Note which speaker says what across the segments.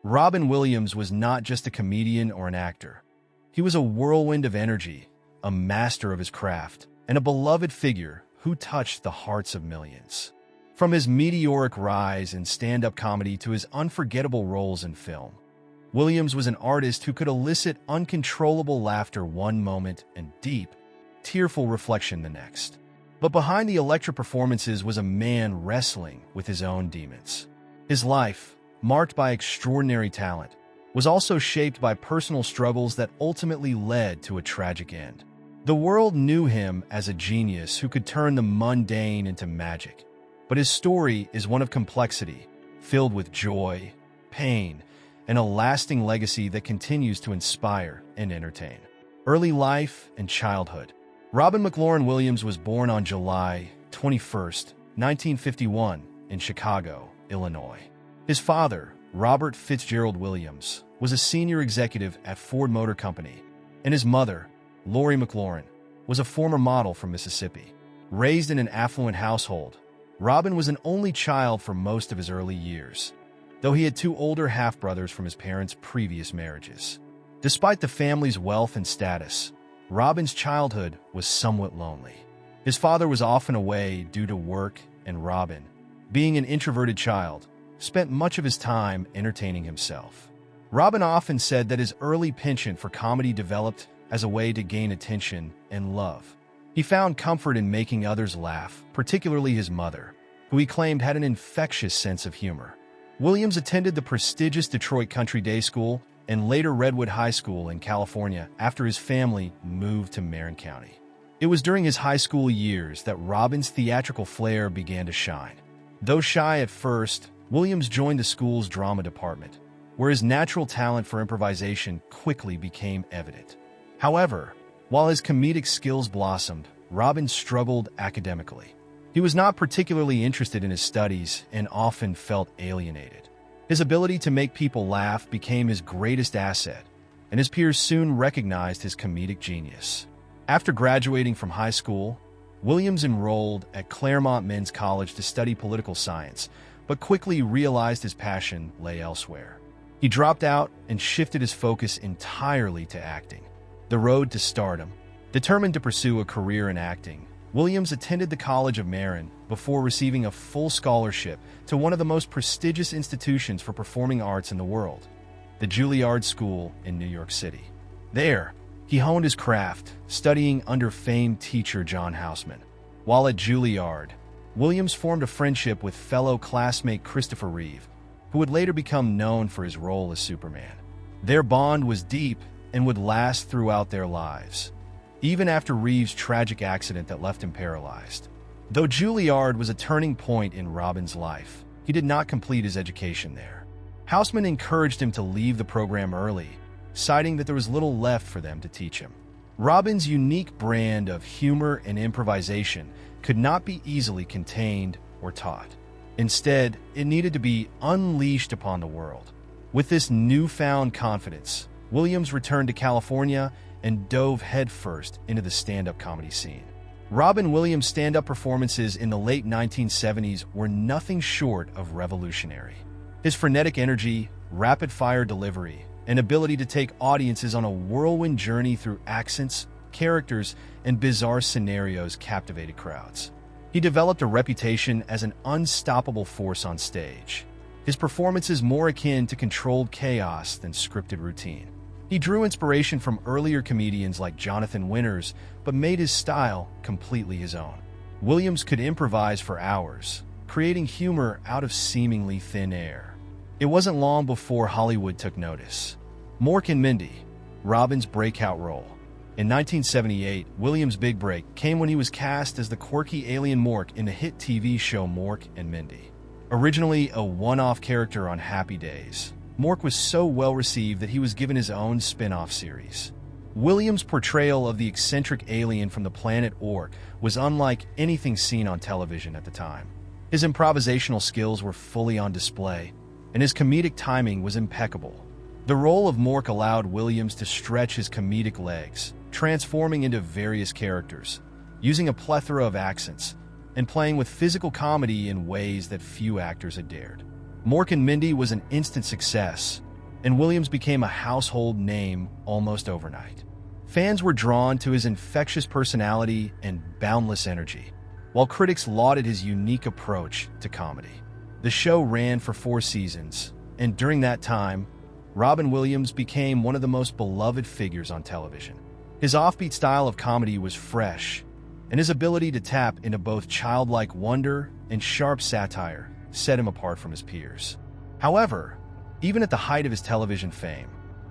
Speaker 1: Robin Williams was not just a comedian or an actor. He was a whirlwind of energy, a master of his craft, and a beloved figure who touched the hearts of millions. From his meteoric rise in stand-up comedy to his unforgettable roles in film, Williams was an artist who could elicit uncontrollable laughter one moment and deep, tearful reflection the next. But behind the electric performances was a man wrestling with his own demons. His life, marked by extraordinary talent, was also shaped by personal struggles that ultimately led to a tragic end. The world knew him as a genius who could turn the mundane into magic, but his story is one of complexity, filled with joy, pain, and a lasting legacy that continues to inspire and entertain. Early life and childhood. Robin McLaurin Williams was born on July 21, 1951, in Chicago, Illinois. His father, Robert Fitzgerald Williams, was a senior executive at Ford Motor Company, and his mother, Lori McLaurin, was a former model from Mississippi. Raised in an affluent household, Robin was an only child for most of his early years, though he had two older half-brothers from his parents' previous marriages. Despite the family's wealth and status, Robin's childhood was somewhat lonely. His father was often away due to work, and Robin, being an introverted child, spent much of his time entertaining himself. Robin often said that his early penchant for comedy developed as a way to gain attention and love. He found comfort in making others laugh, particularly his mother, who he claimed had an infectious sense of humor. Williams attended the prestigious Detroit Country Day School and later Redwood High School in California after his family moved to Marin County. It was during his high school years that Robin's theatrical flair began to shine. Though shy at first, Williams joined the school's drama department, where his natural talent for improvisation quickly became evident. However, while his comedic skills blossomed, Robin struggled academically. He was not particularly interested in his studies and often felt alienated. His ability to make people laugh became his greatest asset, and his peers soon recognized his comedic genius. After graduating from high school, Williams enrolled at Claremont Men's College to study political science, but quickly realized his passion lay elsewhere. He dropped out and shifted his focus entirely to acting. The road to stardom. Determined to pursue a career in acting, Williams attended the College of Marin before receiving a full scholarship to one of the most prestigious institutions for performing arts in the world, the Juilliard School in New York City. There, he honed his craft, studying under famed teacher John Houseman. While at Juilliard, Williams formed a friendship with fellow classmate Christopher Reeve, who would later become known for his role as Superman. Their bond was deep and would last throughout their lives, even after Reeve's tragic accident that left him paralyzed. Though Juilliard was a turning point in Robin's life, he did not complete his education there. Houseman encouraged him to leave the program early, citing that there was little left for them to teach him. Robin's unique brand of humor and improvisation could not be easily contained or taught. Instead, it needed to be unleashed upon the world. With this newfound confidence, Williams returned to California and dove headfirst into the stand-up comedy scene. Robin Williams' stand-up performances in the late 1970s were nothing short of revolutionary. His frenetic energy, rapid-fire delivery, and ability to take audiences on a whirlwind journey through accents, characters, and bizarre scenarios captivated crowds. He developed a reputation as an unstoppable force on stage, his performances more akin to controlled chaos than scripted routine. He drew inspiration from earlier comedians like Jonathan Winters, but made his style completely his own. Williams could improvise for hours, creating humor out of seemingly thin air. It wasn't long before Hollywood took notice. Mork and Mindy, Robin's breakout role. In 1978, Williams' big break came when he was cast as the quirky alien Mork in the hit TV show Mork and Mindy. Originally a one-off character on Happy Days, Mork was so well received that he was given his own spin-off series. Williams' portrayal of the eccentric alien from the planet Ork was unlike anything seen on television at the time. His improvisational skills were fully on display, and his comedic timing was impeccable. The role of Mork allowed Williams to stretch his comedic legs, transforming into various characters, using a plethora of accents, and playing with physical comedy in ways that few actors had dared. Mork and Mindy was an instant success, and Williams became a household name almost overnight. Fans were drawn to his infectious personality and boundless energy, while critics lauded his unique approach to comedy. The show ran for 4 seasons, and during that time, Robin Williams became one of the most beloved figures on television. His offbeat style of comedy was fresh, and his ability to tap into both childlike wonder and sharp satire set him apart from his peers. However, even at the height of his television fame,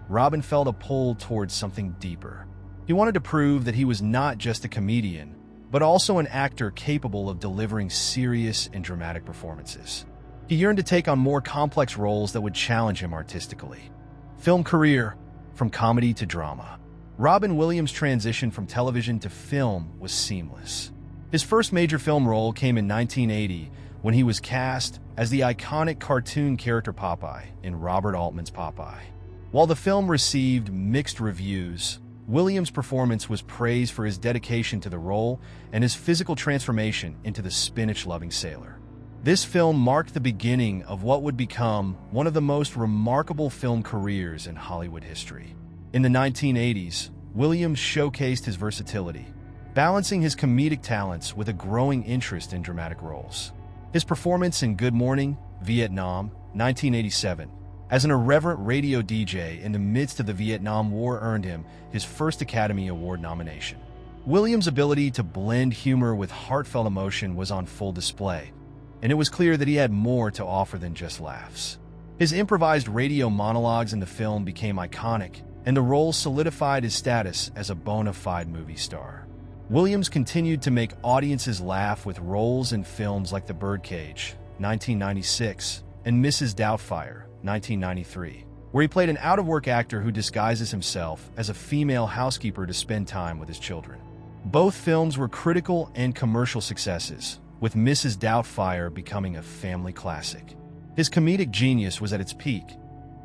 Speaker 1: Robin felt a pull towards something deeper. He wanted to prove that he was not just a comedian, but also an actor capable of delivering serious and dramatic performances. He yearned to take on more complex roles that would challenge him artistically. Film career, from comedy to drama. Robin Williams' transition from television to film was seamless. His first major film role came in 1980 when he was cast as the iconic cartoon character Popeye in Robert Altman's Popeye. While the film received mixed reviews, Williams' performance was praised for his dedication to the role and his physical transformation into the spinach-loving sailor. This film marked the beginning of what would become one of the most remarkable film careers in Hollywood history. In the 1980s, Williams showcased his versatility, balancing his comedic talents with a growing interest in dramatic roles. His performance in Good Morning, Vietnam, 1987, as an irreverent radio DJ in the midst of the Vietnam War earned him his first Academy Award nomination. Williams' ability to blend humor with heartfelt emotion was on full display, and it was clear that he had more to offer than just laughs. His improvised radio monologues in the film became iconic, and the role solidified his status as a bona fide movie star. Williams continued to make audiences laugh with roles in films like The Birdcage, 1996, and Mrs. Doubtfire, 1993, where he played an out-of-work actor who disguises himself as a female housekeeper to spend time with his children. Both films were critical and commercial successes, with Mrs. Doubtfire becoming a family classic. His comedic genius was at its peak,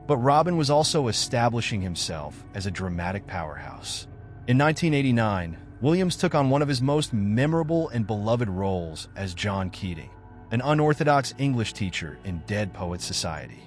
Speaker 1: but Robin was also establishing himself as a dramatic powerhouse. In 1989, Williams took on one of his most memorable and beloved roles as John Keating, an unorthodox English teacher in Dead Poets Society.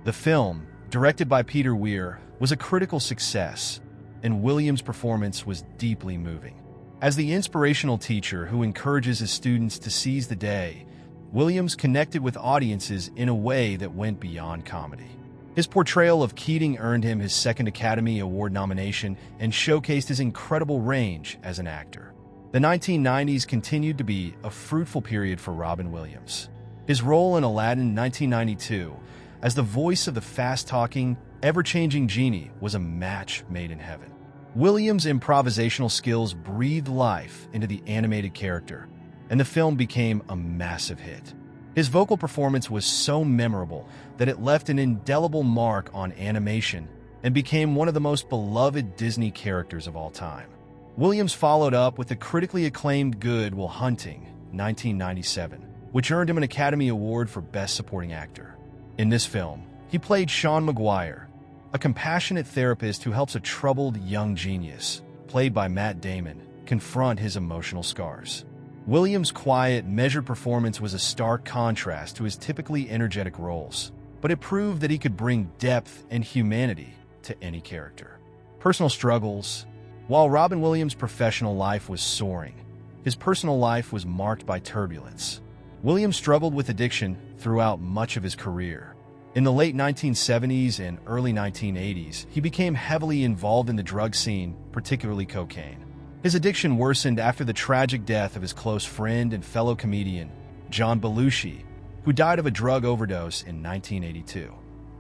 Speaker 1: The film, directed by Peter Weir, was a critical success, and Williams' performance was deeply moving. As the inspirational teacher who encourages his students to seize the day, Williams connected with audiences in a way that went beyond comedy. His portrayal of Keating earned him his second Academy Award nomination and showcased his incredible range as an actor. The 1990s continued to be a fruitful period for Robin Williams. His role in Aladdin 1992 as the voice of the fast-talking, ever-changing genie was a match made in heaven. Williams' improvisational skills breathed life into the animated character, and the film became a massive hit. His vocal performance was so memorable that it left an indelible mark on animation and became one of the most beloved Disney characters of all time. Williams followed up with the critically acclaimed Good Will Hunting, 1997, which earned him an Academy Award for Best Supporting Actor. In this film, he played Sean Maguire, a compassionate therapist who helps a troubled young genius, played by Matt Damon, confront his emotional scars. Williams' quiet, measured performance was a stark contrast to his typically energetic roles, but it proved that he could bring depth and humanity to any character. Personal struggles. While Robin Williams' professional life was soaring, his personal life was marked by turbulence. Williams struggled with addiction throughout much of his career. In the late 1970s and early 1980s, he became heavily involved in the drug scene, particularly cocaine. His addiction worsened after the tragic death of his close friend and fellow comedian, John Belushi, who died of a drug overdose in 1982.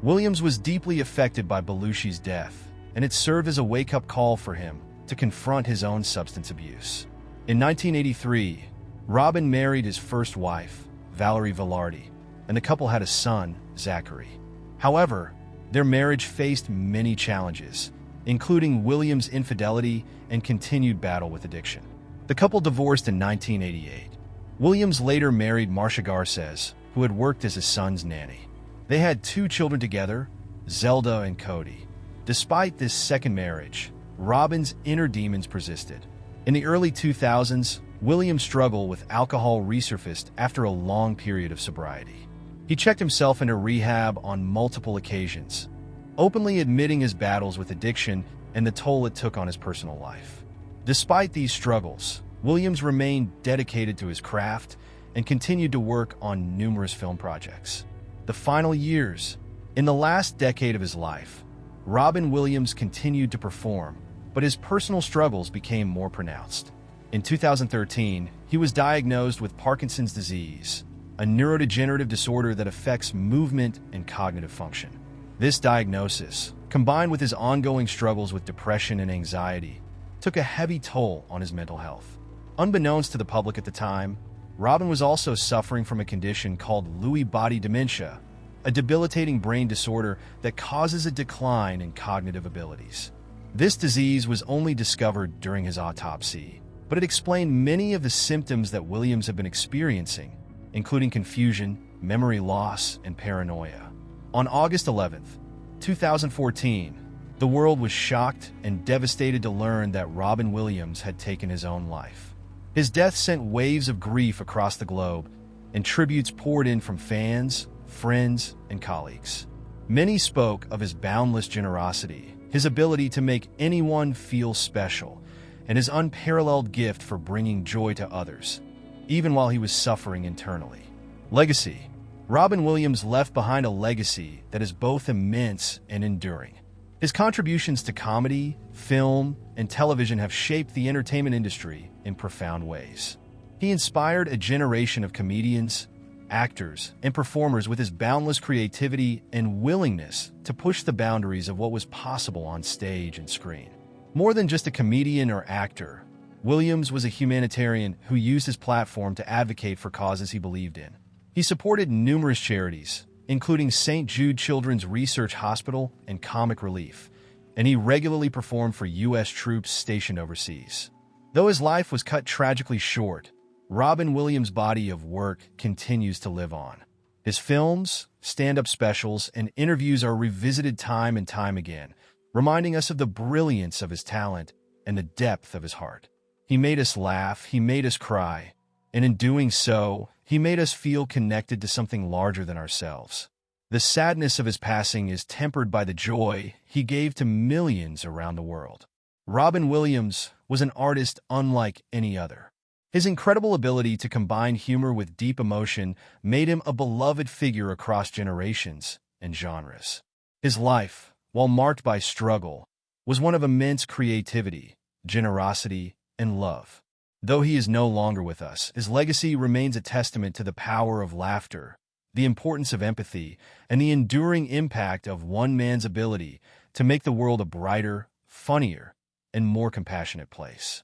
Speaker 1: Williams was deeply affected by Belushi's death, and it served as a wake-up call for him to confront his own substance abuse. In 1983, Robin married his first wife, Valerie Velarde, and the couple had a son, Zachary. However, their marriage faced many challenges, including Williams' infidelity and continued battle with addiction. The couple divorced in 1988. Williams later married Marcia Garces, who had worked as his son's nanny. They had 2 children together, Zelda and Cody. Despite this second marriage, Robin's inner demons persisted. In the early 2000s, Williams' struggle with alcohol resurfaced after a long period of sobriety. He checked himself into rehab on multiple occasions, openly admitting his battles with addiction and the toll it took on his personal life. Despite these struggles, Williams remained dedicated to his craft and continued to work on numerous film projects. The final years, in the last decade of his life, Robin Williams continued to perform, but his personal struggles became more pronounced. In 2013, he was diagnosed with Parkinson's disease, a neurodegenerative disorder that affects movement and cognitive function. This diagnosis, combined with his ongoing struggles with depression and anxiety, took a heavy toll on his mental health. Unbeknownst to the public at the time, Robin was also suffering from a condition called Lewy body dementia, a debilitating brain disorder that causes a decline in cognitive abilities. This disease was only discovered during his autopsy, but it explained many of the symptoms that Williams had been experiencing, including confusion, memory loss, and paranoia. On August 11th, 2014, the world was shocked and devastated to learn that Robin Williams had taken his own life. His death sent waves of grief across the globe, and tributes poured in from fans, friends, and colleagues. Many spoke of his boundless generosity, his ability to make anyone feel special, and his unparalleled gift for bringing joy to others, even while he was suffering internally. Legacy. Robin Williams left behind a legacy that is both immense and enduring. His contributions to comedy, film, and television have shaped the entertainment industry in profound ways. He inspired a generation of comedians, actors, and performers with his boundless creativity and willingness to push the boundaries of what was possible on stage and screen. More than just a comedian or actor, Williams was a humanitarian who used his platform to advocate for causes he believed in. He supported numerous charities, including St. Jude Children's Research Hospital and Comic Relief, and he regularly performed for U.S. troops stationed overseas. Though his life was cut tragically short, Robin Williams' body of work continues to live on. His films, stand-up specials, and interviews are revisited time and time again, reminding us of the brilliance of his talent and the depth of his heart. He made us laugh, he made us cry, and in doing so, he made us feel connected to something larger than ourselves. The sadness of his passing is tempered by the joy he gave to millions around the world. Robin Williams was an artist unlike any other. His incredible ability to combine humor with deep emotion made him a beloved figure across generations and genres. His life, while marked by struggle, was one of immense creativity, generosity, and love. Though he is no longer with us, his legacy remains a testament to the power of laughter, the importance of empathy, and the enduring impact of one man's ability to make the world a brighter, funnier, and more compassionate place.